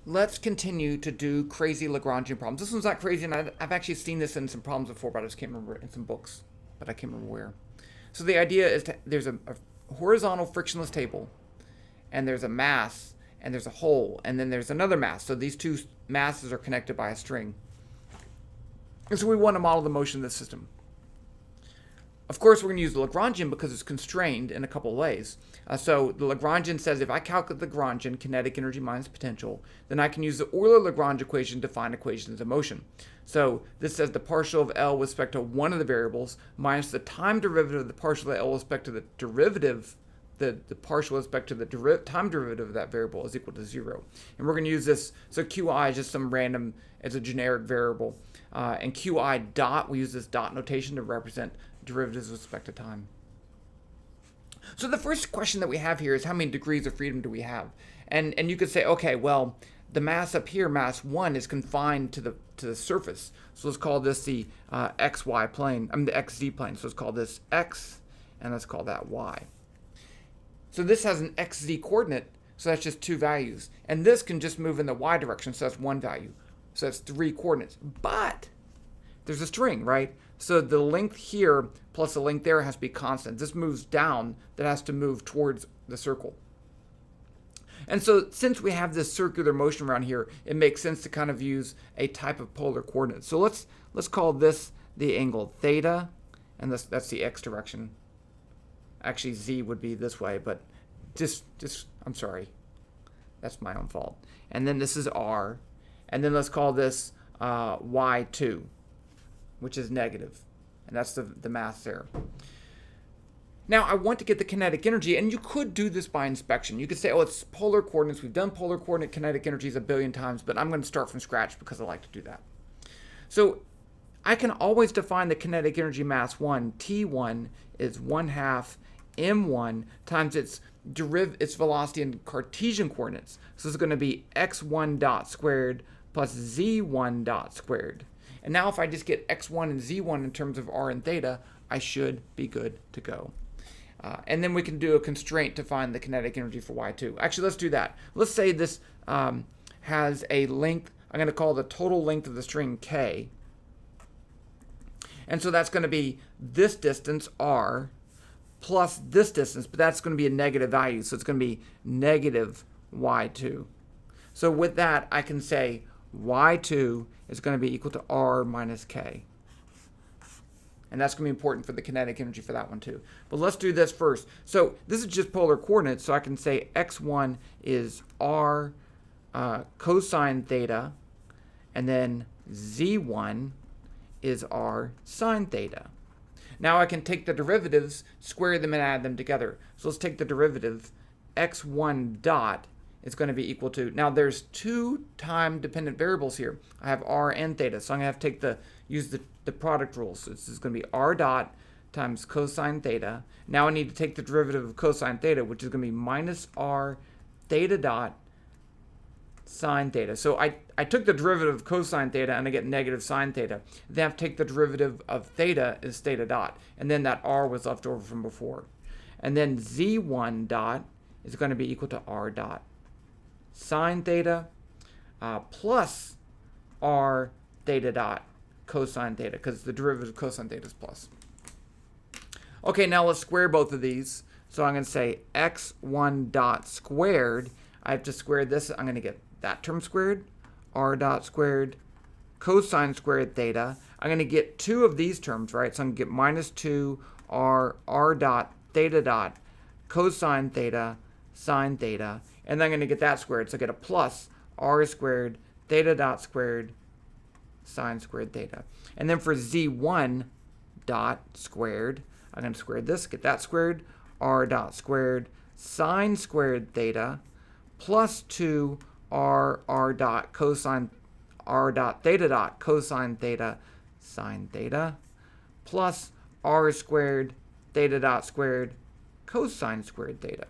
Let's continue to do crazy Lagrangian problems. This one's not crazy, and I've actually seen this in some problems before, but I just can't remember in some books, but I can't remember where. So the idea is there's a horizontal frictionless table, and there's a mass, and there's a hole, and then there's another mass. So these two masses are connected by a string. And so we want to model the motion of the system. Of course, we're going to use the Lagrangian because it's constrained in a couple of ways. So the Lagrangian says if I calculate the Lagrangian, kinetic energy minus potential, then I can use the Euler-Lagrange equation to find equations of motion. So this says the partial of L with respect to one of the variables minus the time derivative of the partial of L with respect to the derivative, the partial with respect to the time derivative of that variable is equal to 0. And we're going to use this, so Qi is just some random, it's a generic variable. And Qi dot, we use this dot notation to represent derivatives with respect to time. So the first question that we have here is how many degrees of freedom do we have? And you could say, okay, well, the mass up here, mass 1, is confined to the surface. So let's call this the xy plane, the xz plane. So let's call this x, and let's call that y. So this has an xz coordinate, so that's just 2 values. And this can just move in the y direction, so that's 1 value. So that's 3 coordinates. But there's a string, right? So the length here plus the length there has to be constant. This moves down, that has to move towards the circle. And so since we have this circular motion around here, it makes sense to kind of use a type of polar coordinate. So let's call this the angle theta, and that's the x direction. Actually, z would be this way, but just I'm sorry. That's my own fault. And then this is r, and then let's call this y2. Which is negative. And that's the mass there. Now, I want to get the kinetic energy, and you could do this by inspection. You could say, oh, it's polar coordinates. We've done polar coordinate kinetic energies a billion times, but I'm going to start from scratch because I like to do that. So I can always define the kinetic energy mass 1. T1 is 1/2 m1 times its velocity in Cartesian coordinates. So this is going to be x1 dot squared plus z1 dot squared. And now if I just get x1 and z1 in terms of r and theta, I should be good to go. And then we can do a constraint to find the kinetic energy for y2. Actually, let's do that. Let's say this has a length. I'm going to call the total length of the string k. And so that's going to be this distance, r, plus this distance, but that's going to be a negative value. So it's going to be negative y2. So with that, I can say y2 is going to be equal to r minus k. And that's going to be important for the kinetic energy for that one too. But let's do this first. So this is just polar coordinates, so I can say x1 is r cosine theta, and then z1 is r sine theta. Now I can take the derivatives, square them, and add them together. So let's take the derivative. x1 dot is going to be equal to, now there's 2 time dependent variables here. I have r and theta, so I'm going to have to use the product rule. So this is going to be r dot times cosine theta. Now I need to take the derivative of cosine theta, which is going to be minus r theta dot sine theta. So I took the derivative of cosine theta and I get negative sine theta. Then I have to take the derivative of theta is theta dot. And then that r was left over from before. And then z1 dot is going to be equal to r dot sine theta plus r theta dot cosine theta, because the derivative of cosine theta is plus. Okay, now let's square both of these. So I'm going to say x1 dot squared. I have to square this. I'm going to get that term squared, r dot squared, cosine squared theta. I'm going to get 2 of these terms, right? So I'm going to get minus 2 r dot theta dot cosine theta sine theta. And then I'm going to get that squared. So I get a plus r squared theta dot squared sine squared theta. And then for z1 dot squared, I'm going to square this, get that squared, r dot squared sine squared theta plus 2 r dot cosine r dot cosine theta sine theta plus r squared theta dot squared cosine squared theta.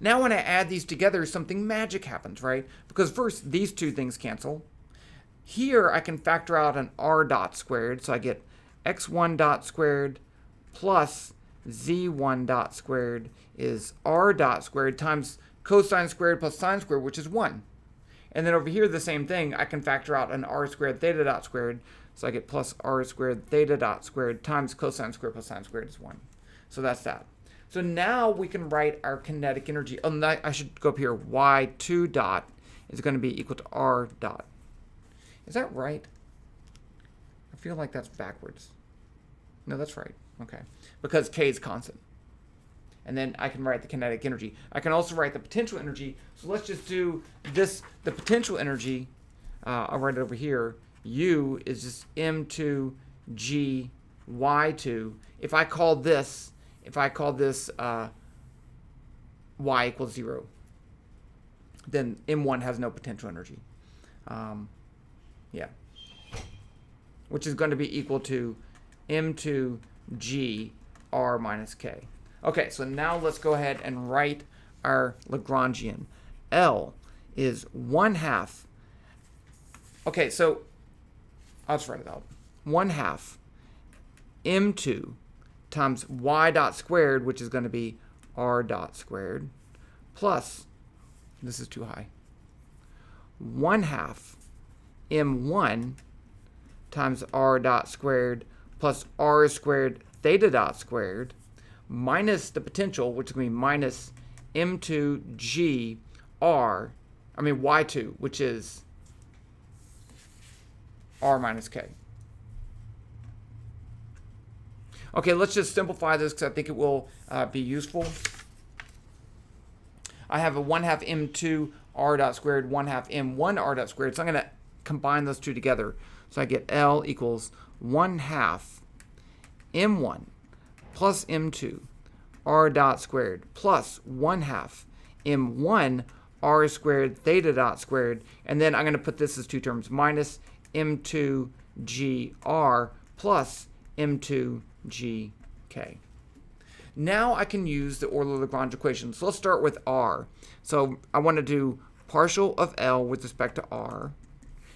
Now when I add these together, something magic happens, right? Because first, these two things cancel. Here, I can factor out an r dot squared, so I get x1 dot squared plus z1 dot squared is r dot squared times cosine squared plus sine squared, which is 1. And then over here, the same thing. I can factor out an r squared theta dot squared. So I get plus r squared theta dot squared times cosine squared plus sine squared is 1. So that's that. So now we can write our kinetic energy. Oh, I should go up here. Y2 dot is going to be equal to r dot. Is that right? I feel like that's backwards. No, that's right. Okay. Because K is constant. And then I can write the kinetic energy. I can also write the potential energy. So let's just do this. The potential energy, I'll write it over here. U is just M2 G Y2. If I call this Y equals 0, then M1 has no potential energy. Yeah. Which is going to be equal to M2 G R minus K. Okay, so now let's go ahead and write our Lagrangian. L is 1/2. Okay, so I'll just write it out. 1/2 M2 times y dot squared, which is going to be r dot squared, plus, this is too high, 1/2 M1 times r dot squared plus r squared theta dot squared minus the potential, which is going to be minus M2G Y2, which is r minus k. Okay, let's just simplify this because I think it will be useful. I have a 1/2 M2 r dot squared, 1/2 M1 r dot squared. So I'm going to combine those two together. So I get L equals 1/2 M1 plus M2 r dot squared plus 1/2 M1 r squared theta dot squared. And then I'm going to put this as two terms, minus M2GR plus M2GK. Now I can use the Euler-Lagrange equation. So let's start with R. So I want to do partial of L with respect to R.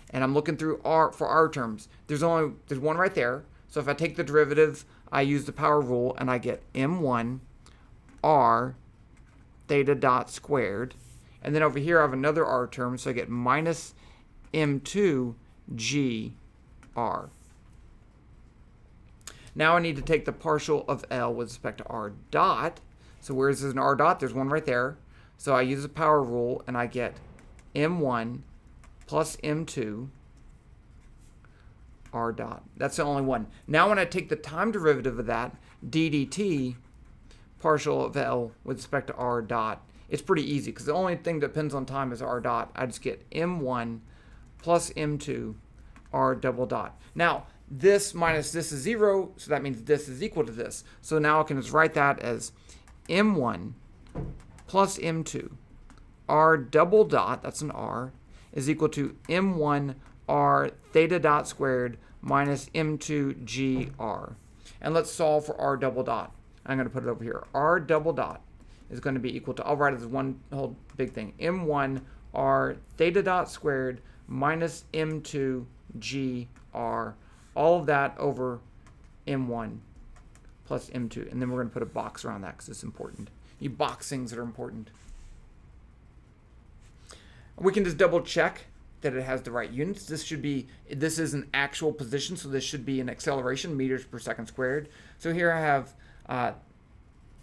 And I'm looking through R for R terms. There's one right there. So if I take the derivative, I use the power rule, and I get M1 R theta dot squared. And then over here I have another R term, so I get minus M2 G R. Now I need to take the partial of L with respect to R dot. So where is an R dot? There's one right there. So I use the power rule, and I get M1 plus M2 R dot. That's the only one. Now when I take the time derivative of that, d dt, partial of L with respect to R dot, it's pretty easy because the only thing that depends on time is R dot. I just get M1 plus M2 R double dot. Now, this minus this is 0, so that means this is equal to this. So now I can just write that as M1 plus M2 R double dot, that's an R, is equal to M1 R theta dot squared minus M2 G R. And let's solve for R double dot. I'm going to put it over here. R double dot is going to be equal to, I'll write it as one whole big thing, M1 R theta dot squared minus M2 G R. All of that over M1 plus M2. And then we're going to put a box around that because it's important. You box things that are important. We can just double check that it has the right units. This is an actual position, so this should be an acceleration, meters per second squared. So here I have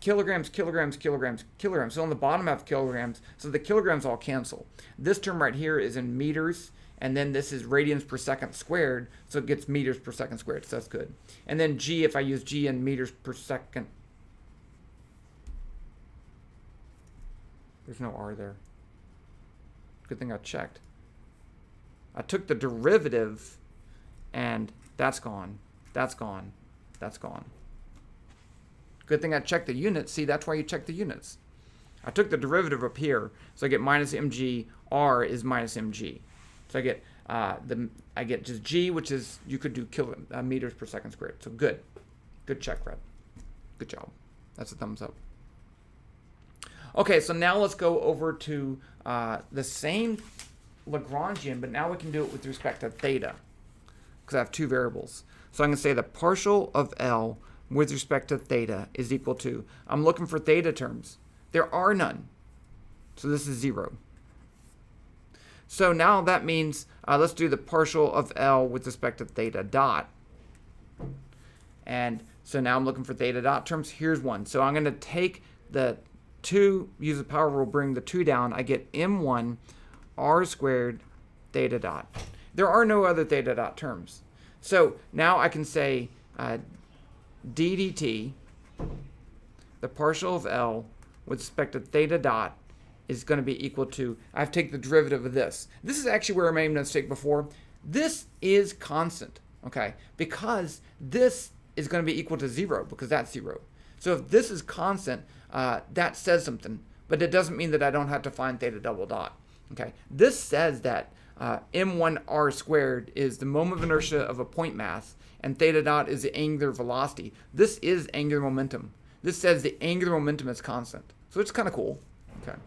kilograms, kilograms, kilograms, kilograms. So on the bottom I have kilograms, so the kilograms all cancel. This term right here is in meters, and then this is radians per second squared, so it gets meters per second squared, so that's good. And then G, if I use G in meters per second, there's no R there. Good thing I checked. I took the derivative, and that's gone, that's gone, that's gone. Good thing I checked the units. See, that's why you check the units. I took the derivative up here, so I get minus mg. R is minus mg. So I get just g, which is, you could do meters per second squared. So good. Good check, Red. Good job. That's a thumbs up. Okay, so now let's go over to the same Lagrangian, but now we can do it with respect to theta, because I have two variables. So I'm going to say the partial of L with respect to theta is equal to, I'm looking for theta terms. There are none. So this is 0. So now that means, let's do the partial of L with respect to theta dot. And so now I'm looking for theta dot terms. Here's one. So I'm going to take the 2, use the power rule, bring the 2 down. I get m1 r squared theta dot. There are no other theta dot terms. So now I can say d dt, the partial of L with respect to theta dot, is going to be equal to, I have to take the derivative of this. This is actually where I made a mistake before. This is constant, okay? Because this is going to be equal to 0, because that's 0. So if this is constant, that says something, but it doesn't mean that I don't have to find theta double dot, okay? This says that m1r squared is the moment of inertia of a point mass, and theta dot is the angular velocity. This is angular momentum. This says the angular momentum is constant. So it's kind of cool, okay?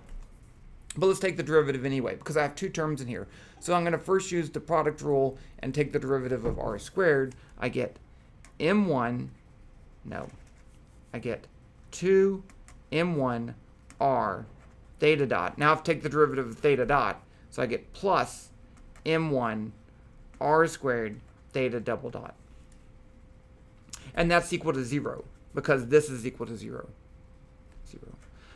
But let's take the derivative anyway, because I have 2 terms in here. So I'm going to first use the product rule and take the derivative of r squared. I get m1, I get 2 m1 r theta dot. Now I have to take the derivative of theta dot, so I get plus m1 r squared theta double dot. And that's equal to 0, because this is equal to 0.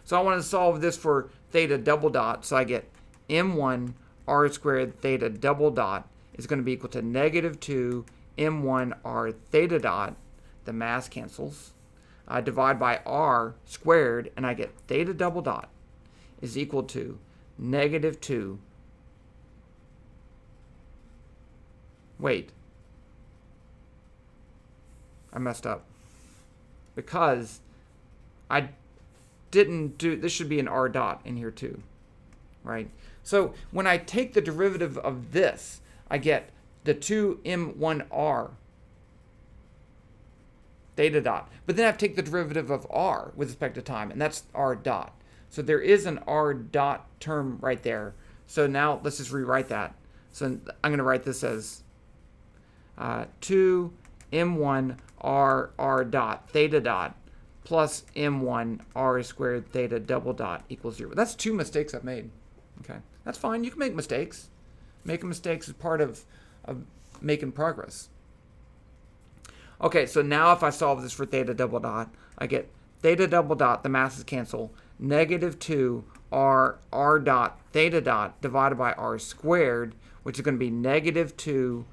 So I want to solve this for theta double dot, so I get m1 r squared theta double dot is going to be equal to negative 2 m1 r theta dot, the mass cancels, divide by r squared, and I get theta double dot is equal to negative 2. Wait. I messed up. Because I didn't do, this should be an r dot in here too, right? So when I take the derivative of this, I get the 2m1r theta dot. But then I have to take the derivative of r with respect to time, and that's r dot. So there is an r dot term right there. So now let's just rewrite that. So I'm going to write this as 2m1 r dot theta dot plus m1 r squared theta double dot equals 0. That's 2 mistakes I've made. Okay, that's fine. You can make mistakes. Making mistakes is part of making progress. Okay, so now if I solve this for theta double dot, I get theta double dot, the masses cancel, negative 2 r dot theta dot divided by r squared, which is going to be negative 2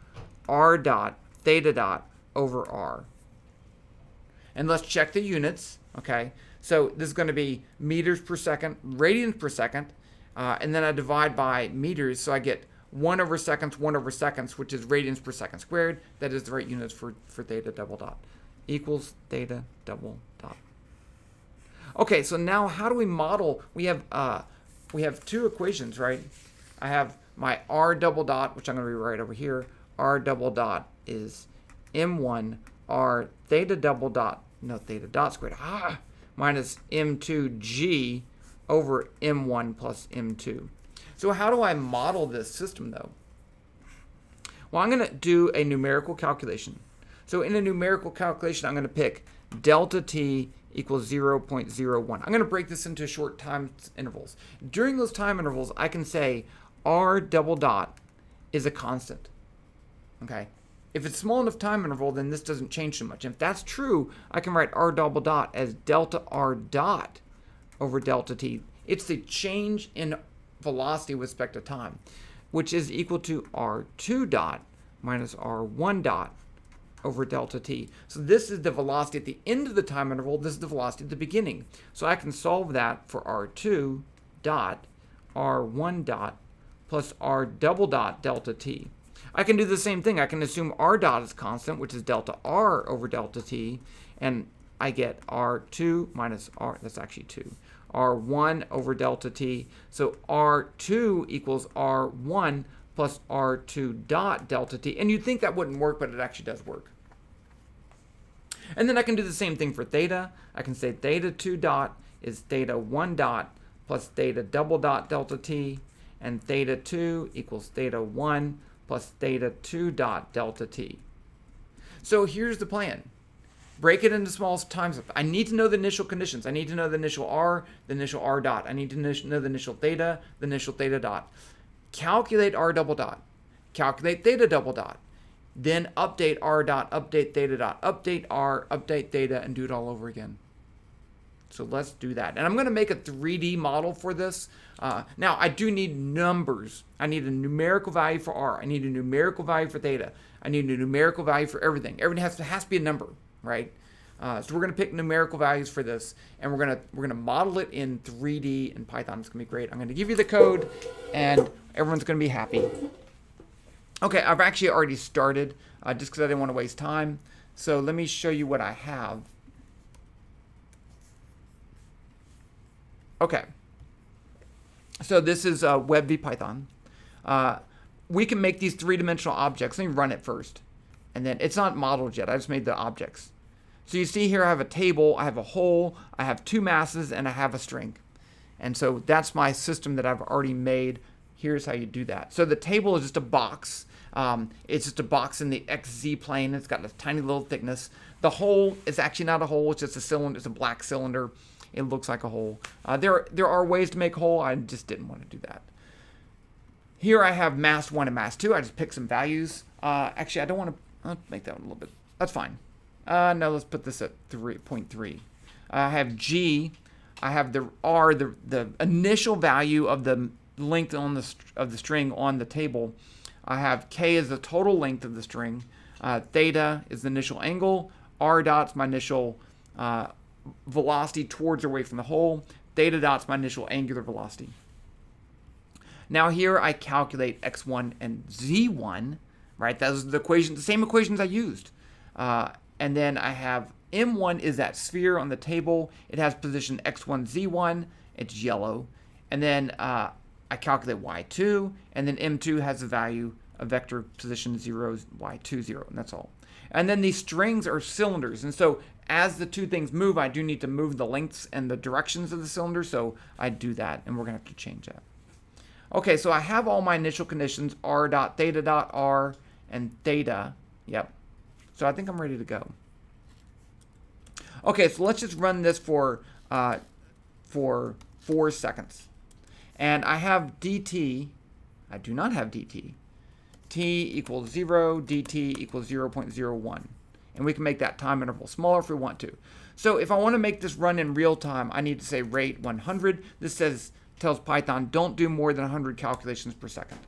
r dot theta dot over r. And let's check the units, okay? So this is going to be meters per second, radians per second, and then I divide by meters, so I get 1 over seconds, which is radians per second squared. That is the right units for theta double dot, equals theta double dot. Okay, so now how do we model? We have 2 equations, right? I have my r double dot, which I'm going to rewrite over here. R double dot is m1 r theta double dot, theta dot squared, minus m2g over m1 plus m2. So how do I model this system, though? Well, I'm going to do a numerical calculation. So in a numerical calculation, I'm going to pick delta t equals 0.01. I'm going to break this into short time intervals. During those time intervals, I can say r double dot is a constant. Okay? If it's small enough time interval, then this doesn't change too much. And if that's true, I can write r double dot as delta r dot over delta t. It's the change in velocity with respect to time, which is equal to r2 dot minus r1 dot over delta t. So this is the velocity at the end of the time interval. This is the velocity at the beginning. So I can solve that for r2 dot r1 dot plus r double dot delta t. I can do the same thing. I can assume r dot is constant, which is delta r over delta t, and I get r2 minus r, that's actually 2, r1 over delta t. So r2 equals r1 plus r2 dot delta t. And you'd think that wouldn't work, but it actually does work. And then I can do the same thing for theta. I can say theta 2 dot is theta 1 dot plus theta double dot delta t, and theta 2 equals theta 1 plus theta 2 dot delta t. So here's the plan. Break it into small time steps. I need to know the initial conditions. I need to know the initial r dot. I need to know the initial theta dot. calculate r double dot, calculate theta double dot, then update r dot, update theta dot, update r, update theta, and do it all over again. So let's do that. And I'm going to make a 3D model for this. Now, I do need numbers. I need a numerical value for r. I need a numerical value for theta. I need a numerical value for everything. Everything has to be a number, right? So we're going to pick numerical values for this, and we're going to model it in 3D in Python. It's going to be great. I'm going to give you the code, and everyone's going to be happy. Okay, I've actually already started, just because I didn't want to waste time. So let me show you what I have. Okay, so this is Web v Python. We can make these three-dimensional objects. Let me run it first. And then it's not modeled yet. I just made the objects. So you see here I have a table, I have a hole, I have two masses, and I have a string. And so that's my system that I've already made. Here's how you do that. So the table is just a box. It's just a box in the XZ plane. It's got a tiny little thickness. The hole is actually not a hole. It's just a cylinder. It's a black cylinder. It looks like a hole. There are ways to make a hole. I just didn't want to do that. Here I have mass 1 and mass 2. I just picked some values. Actually, I don't want to make that one a little bit. That's fine. No, let's put this at 3.3. I have G. I have the R, the initial value of the length of the string on the table. I have K is the total length of the string. Theta is the initial angle. R dot's my initial velocity towards or away from the hole. Theta dot's my initial angular velocity. Now here I calculate x1 and z1, right? Those are the same equations I used. And then I have M1 is that sphere on the table. It has position x1, z1. It's yellow. And then I calculate y2. And then M2 has the value of vector position 0, y2, 0. And that's all. And then these strings are cylinders. And so as the two things move, I do need to move the lengths and the directions of the cylinder. So I do that. And we're going to have to change that. Okay, so I have all my initial conditions, r dot, theta dot, r, and theta. Yep. So I think I'm ready to go. Okay, so let's just run this for 4 seconds. And I have dt. I do not have dt. T equals 0, dt equals 0.01. And we can make that time interval smaller if we want to. So if I want to make this run in real time, I need to say rate 100. This tells Python don't do more than 100 calculations per second.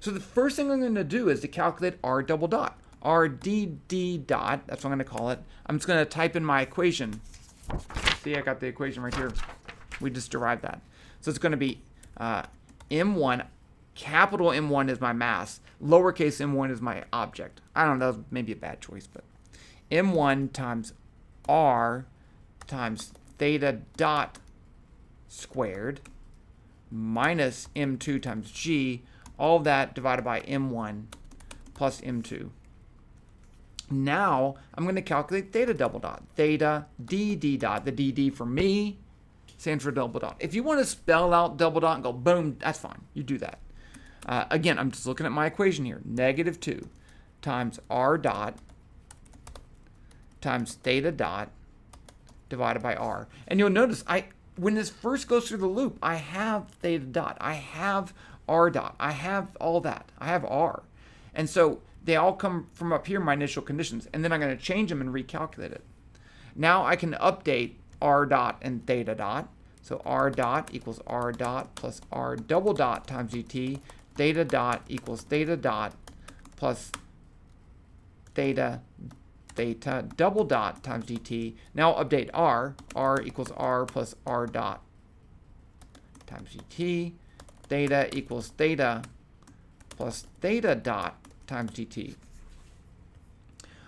So the first thing I'm going to do is to calculate r double dot. RDD dot, that's what I'm going to call it. I'm just going to type in my equation. See, I got the equation right here. We just derived that. So it's going to be M1, capital M1 is my mass, lowercase m1 is my object. I don't know, maybe a bad choice, but M1 times R times theta dot squared minus M2 times G, all of that divided by M1 plus M2. Now, I'm going to calculate theta double dot. Theta dd dot. The dd for me stands for double dot. If you want to spell out double dot and go boom, that's fine. You do that. Again, I'm just looking at my equation here. -2 times r dot times theta dot divided by r. And you'll notice, when this first goes through the loop, I have theta dot. I have r dot. I have all that. I have r. And so they all come from up here, my initial conditions, and then I'm going to change them and recalculate it. Now I can update r dot and theta dot. So r dot equals r dot plus r double dot times dt. Theta dot equals theta dot plus theta double dot times dt. Now update r. R equals r plus r dot times dt. Theta equals theta plus theta dot times dt.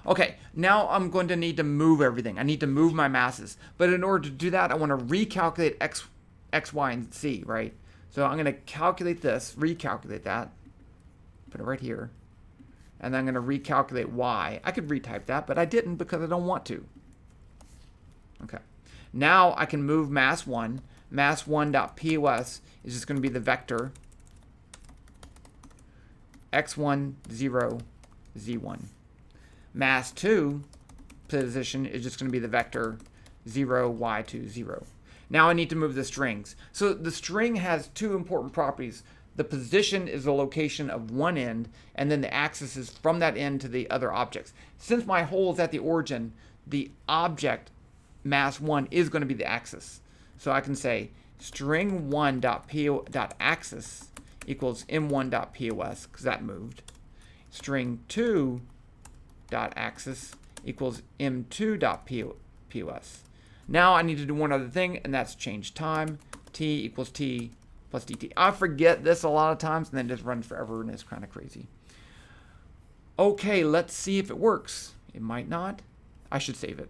Okay, now I'm going to need to move everything. I need to move my masses. But in order to do that, I want to recalculate x, y, and z, right? So I'm going to calculate this, recalculate that, put it right here. And then I'm going to recalculate y. I could retype that, but I didn't because I don't want to. Okay. Now I can move mass 1. Mass 1.pos is just going to be the vector x1, 0, z1. Mass 2 position is just going to be the vector 0, y2, 0. Now I need to move the strings. So the string has two important properties. the position is the location of one end, and then the axis is from that end to the other objects. Since my hole is at the origin, the object mass 1 is going to be the axis. So I can say string 1.axis equals m1.pos, because that moved. String 2.axis equals m2.pos. Now I need to do one other thing, and that's change time. T equals t plus dt. I forget this a lot of times, and then it just runs forever, and it's kind of crazy. Okay, let's see if it works. It might not. I should save it.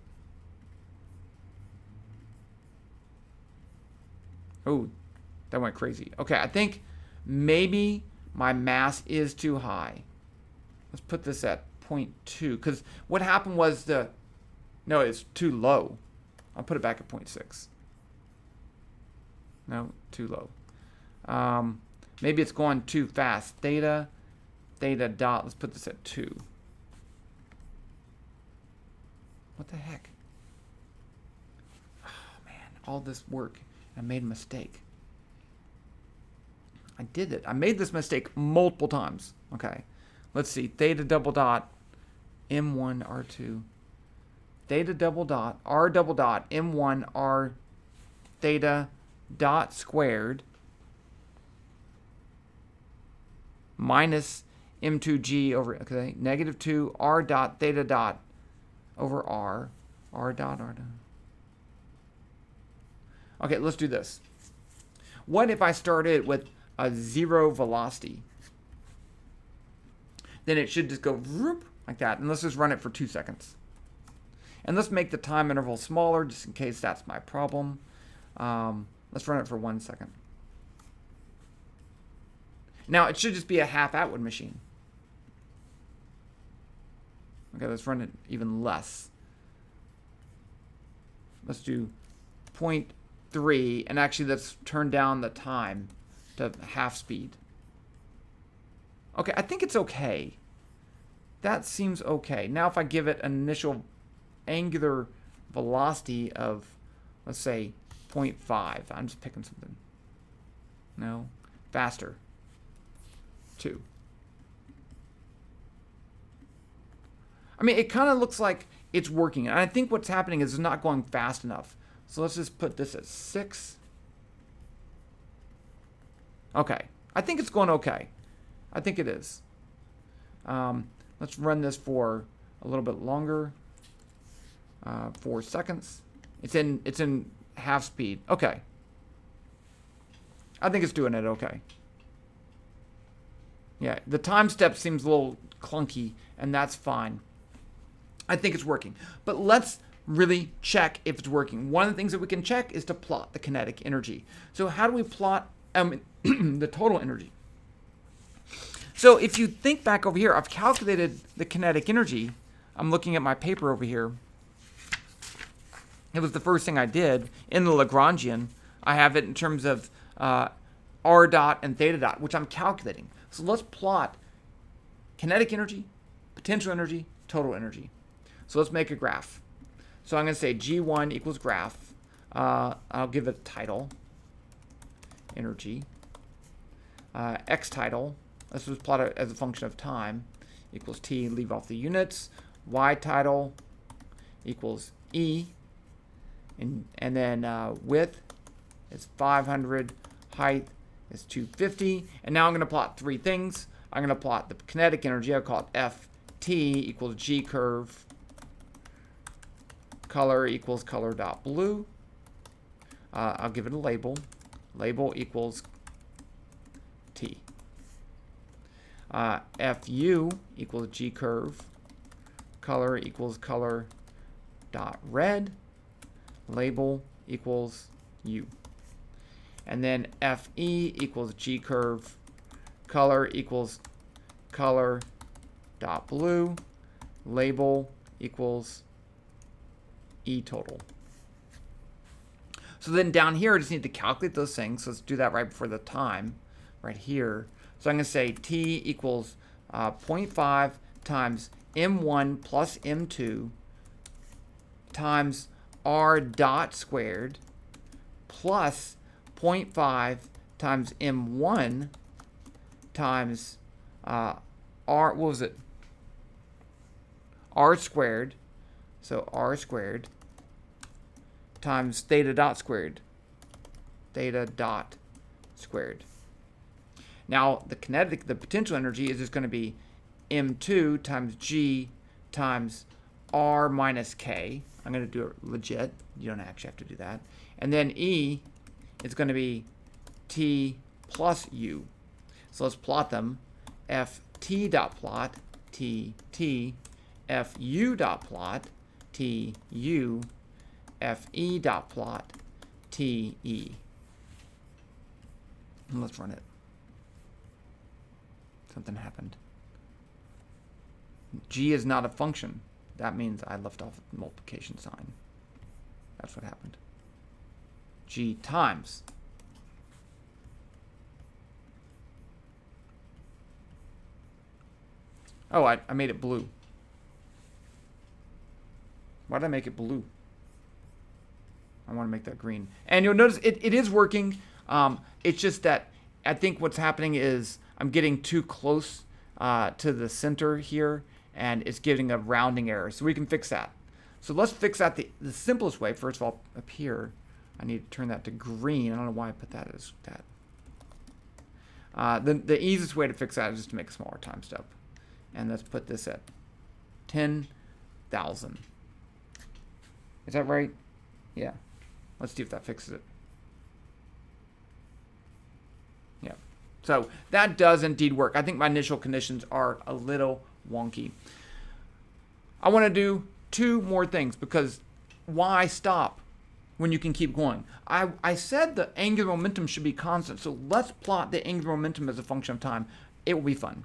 Oh, that went crazy. Okay, I think maybe my mass is too high. Let's put this at 0.2, because what happened was no, it's too low. I'll put it back at 0.6. No, too low. Maybe it's going too fast. Theta dot, let's put this at 2. What the heck? Oh, man, all this work. I made a mistake. I did it. I made this mistake multiple times. Okay. Let's see. Theta double dot M1 R2. Theta double dot R double dot M1 R theta dot squared minus M2G over, okay, negative 2 R dot theta dot over R dot. Okay, let's do this. What if I started with a 0 velocity? Then it should just go whoop, like that. And let's just run it for 2 seconds. And let's make the time interval smaller, just in case that's my problem. Let's run it for 1 second. Now, it should just be a half Atwood machine. Okay, let's run it even less. Let's do 0.3, and actually let's turn down the time to half speed. Okay, I think it's okay. That seems okay. Now if I give it an initial angular velocity of, let's say, 0.5. I'm just picking something. No, faster. 2. I mean, it kind of looks like it's working. And I think what's happening is it's not going fast enough. So let's just put this at 6. Okay. I think it's going okay. I think it is. Let's run this for a little bit longer. 4 seconds. It's in half speed. Okay. I think it's doing it okay. Yeah, the time step seems a little clunky, and that's fine. I think it's working. But let's really check if it's working. One of the things that we can check is to plot the kinetic energy. So how do we plot the total energy? So if you think back over here, I've calculated the kinetic energy. I'm looking at my paper over here. It was the first thing I did in the Lagrangian. I have it in terms of r dot and theta dot, which I'm calculating. So let's plot kinetic energy, potential energy, total energy. So let's make a graph. So I'm going to say G1 equals graph. I'll give it a title, energy. X title, let's just plot it as a function of time, equals T, leave off the units. Y title equals E. And then width is 500, height is 250. And now I'm going to plot 3 things. I'm going to plot the kinetic energy. I'll call it Ft equals G curve. Color equals color dot blue. I'll give it a label. Label equals T. Fu equals G curve. Color equals color dot red. Label equals U. And then Fe equals G curve. Color equals color dot blue. Label equals E total. So then down here, I just need to calculate those things. So let's do that right before the time, right here. So I'm going to say T equals 0.5 times M1 plus M2 times R dot squared plus 0.5 times M1 times r, what was it? R squared. So r squared times theta dot squared. Theta dot squared. Now, the potential energy is just going to be m2 times g times r minus k. I'm going to do it legit. You don't actually have to do that. And then E is going to be T plus U. So let's plot them. Ft dot plot T T, Fu dot plot T U, Fe dot plot T E. And let's run it. Something happened. G is not a function. That means I left off the multiplication sign. That's what happened. G times. Oh, I made it blue. Why did I make it blue? I want to make that green. And you'll notice it is working. It's just that I think what's happening is I'm getting too close to the center here, and it's giving a rounding error. So we can fix that. So let's fix that the simplest way. First of all, up here, I need to turn that to green. I don't know why I put that as that. The easiest way to fix that is just to make a smaller time step. And let's put this at 10,000. Is that right? Yeah. Let's see if that fixes it. Yeah. So that does indeed work. I think my initial conditions are a little wonky. I want to do two more things, because why stop when you can keep going? I said the angular momentum should be constant, so let's plot the angular momentum as a function of time. It will be fun.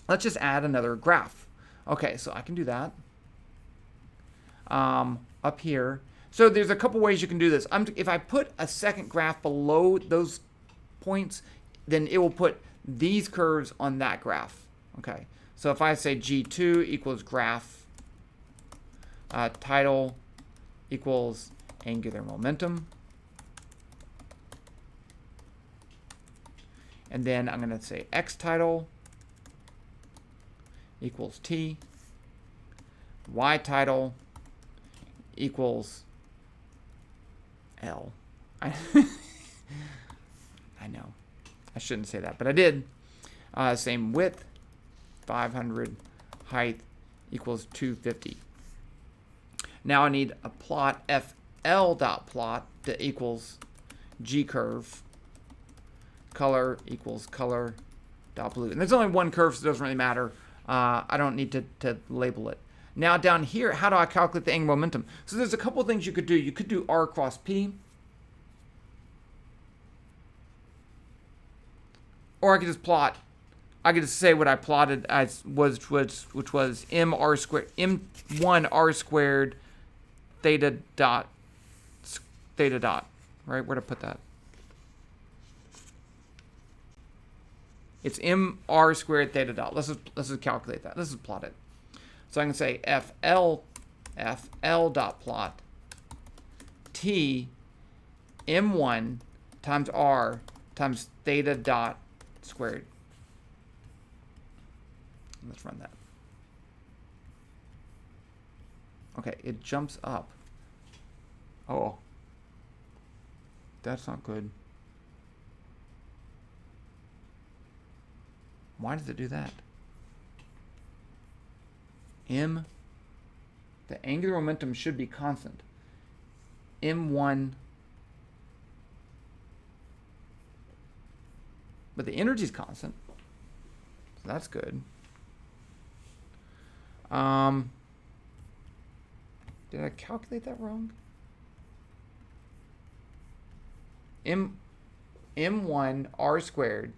Let's just add another graph. Okay, so I can do that. Up here. So there's a couple ways you can do this. If I put a second graph below those points, then it will put these curves on that graph. Okay, so if I say G2 equals graph, title equals angular momentum, and then I'm going to say X title equals T, Y title equals L. I know. I shouldn't say that, but I did. Same width, 500. Height equals 250. Now I need a plot, FL dot plot, that equals G curve. Color equals color dot blue. And there's only one curve, so it doesn't really matter. I don't need to label it. Now down here, how do I calculate the angular momentum? So there's a couple of things you could do. You could do R cross P. Or I could just plot. I could just say what I plotted as which was M1 R squared theta dot. Right? Where'd I put that? It's M R squared theta dot. Let's just calculate that. Let's just plot it. So I can say FL dot plot T M1 times R times theta dot squared. Let's run that. Okay, it jumps up. Oh, that's not good. Why does it do that? The angular momentum should be constant. M1, but the energy is constant, so that's good. Did I calculate that wrong? M1 R squared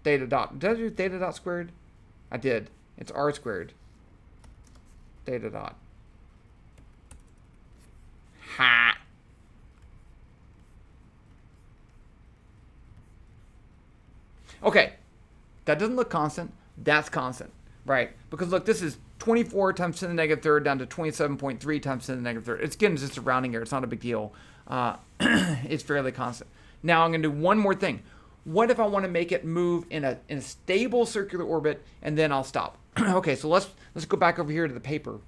theta dot. Did I do theta dot squared? I did. It's R squared theta dot. Ha! Okay, that doesn't look constant. That's constant, right? Because look, this is 24 times 10 to the negative third down to 27.3 times 10 to the negative third. It's again just a rounding error. It's not a big deal. It's fairly constant. Now I'm going to do one more thing. what if I want to make it move in a stable circular orbit, and then I'll stop? Okay, so let's go back over here to the paper.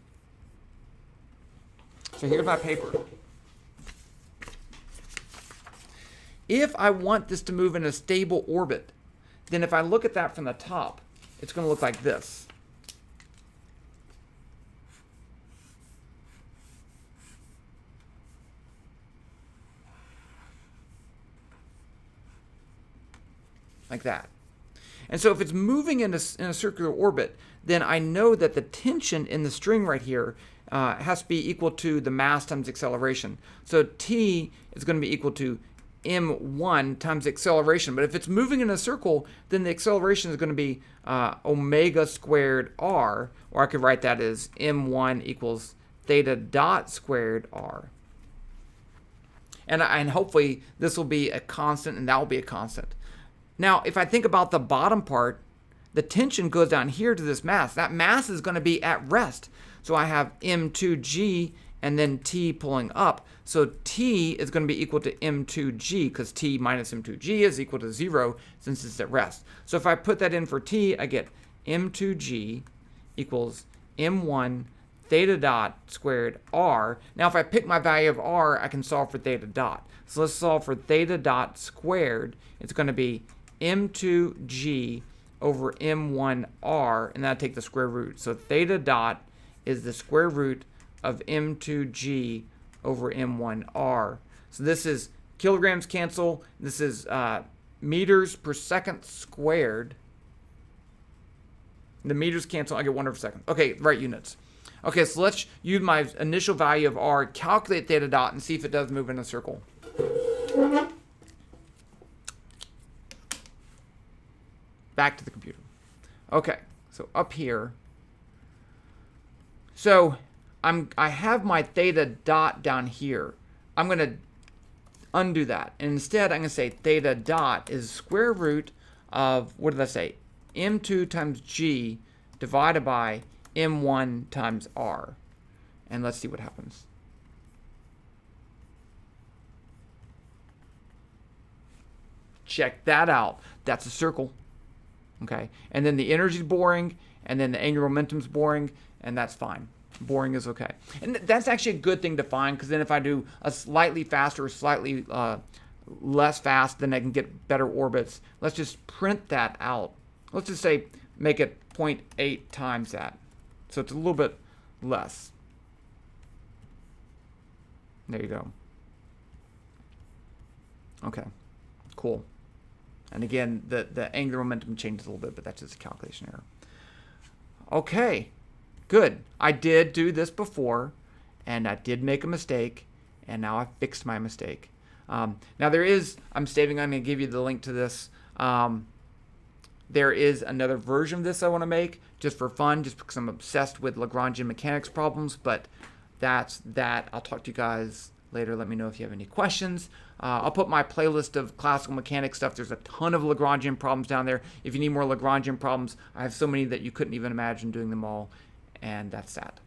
So here's my paper. If I want this to move in a stable orbit, then if I look at that from the top, it's going to look like this. Like that. And so if it's moving in a circular orbit, then I know that the tension in the string right here has to be equal to the mass times acceleration. So T is going to be equal to m1 times acceleration. But if it's moving in a circle, then the acceleration is going to be omega squared r, or I could write that as m1 equals theta dot squared r. And hopefully this will be a constant, and that will be a constant. Now, if I think about the bottom part, the tension goes down here to this mass. That mass is going to be at rest. So I have m2g and then t pulling up. So t is going to be equal to m2g, because t minus m2g is equal to 0 since it's at rest. So if I put that in for t, I get m2g equals m1 theta dot squared r. Now, if I pick my value of r, I can solve for theta dot. So let's solve for theta dot squared. It's going to be m2g over m1r, and then I take the square root. So theta dot is the square root of m2g over m1r. So this is kilograms cancel. This is meters per second squared. The meters cancel. I get 1/2 Okay, right units. Okay, so let's use my initial value of r, calculate theta dot, and see if it does move in a circle. Back to the computer. Okay, so up here. So I have my theta dot down here. I'm going to undo that. And instead, I'm going to say theta dot is square root of, what did I say? m2 times g divided by m1 times r. And let's see what happens. Check that out. That's a circle. Okay, and then the energy is boring, and then the angular momentum is boring, and that's fine. Boring is okay. And that's actually a good thing to find, because then if I do a slightly faster or slightly less fast, then I can get better orbits. Let's just print that out. Let's just say make it 0.8 times that. So it's a little bit less. There you go. Okay, cool. And again, the angular momentum changes a little bit, but that's just a calculation error. Okay, good. I did do this before, and I did make a mistake, and now I fixed my mistake. Now there is, I'm going to give you the link to this. There is another version of this I want to make, just for fun, just because I'm obsessed with Lagrangian mechanics problems, but that's that. I'll talk to you guys later. Let me know if you have any questions. I'll put my playlist of classical mechanics stuff. There's a ton of Lagrangian problems down there. If you need more Lagrangian problems, I have so many that you couldn't even imagine doing them all. And that's that.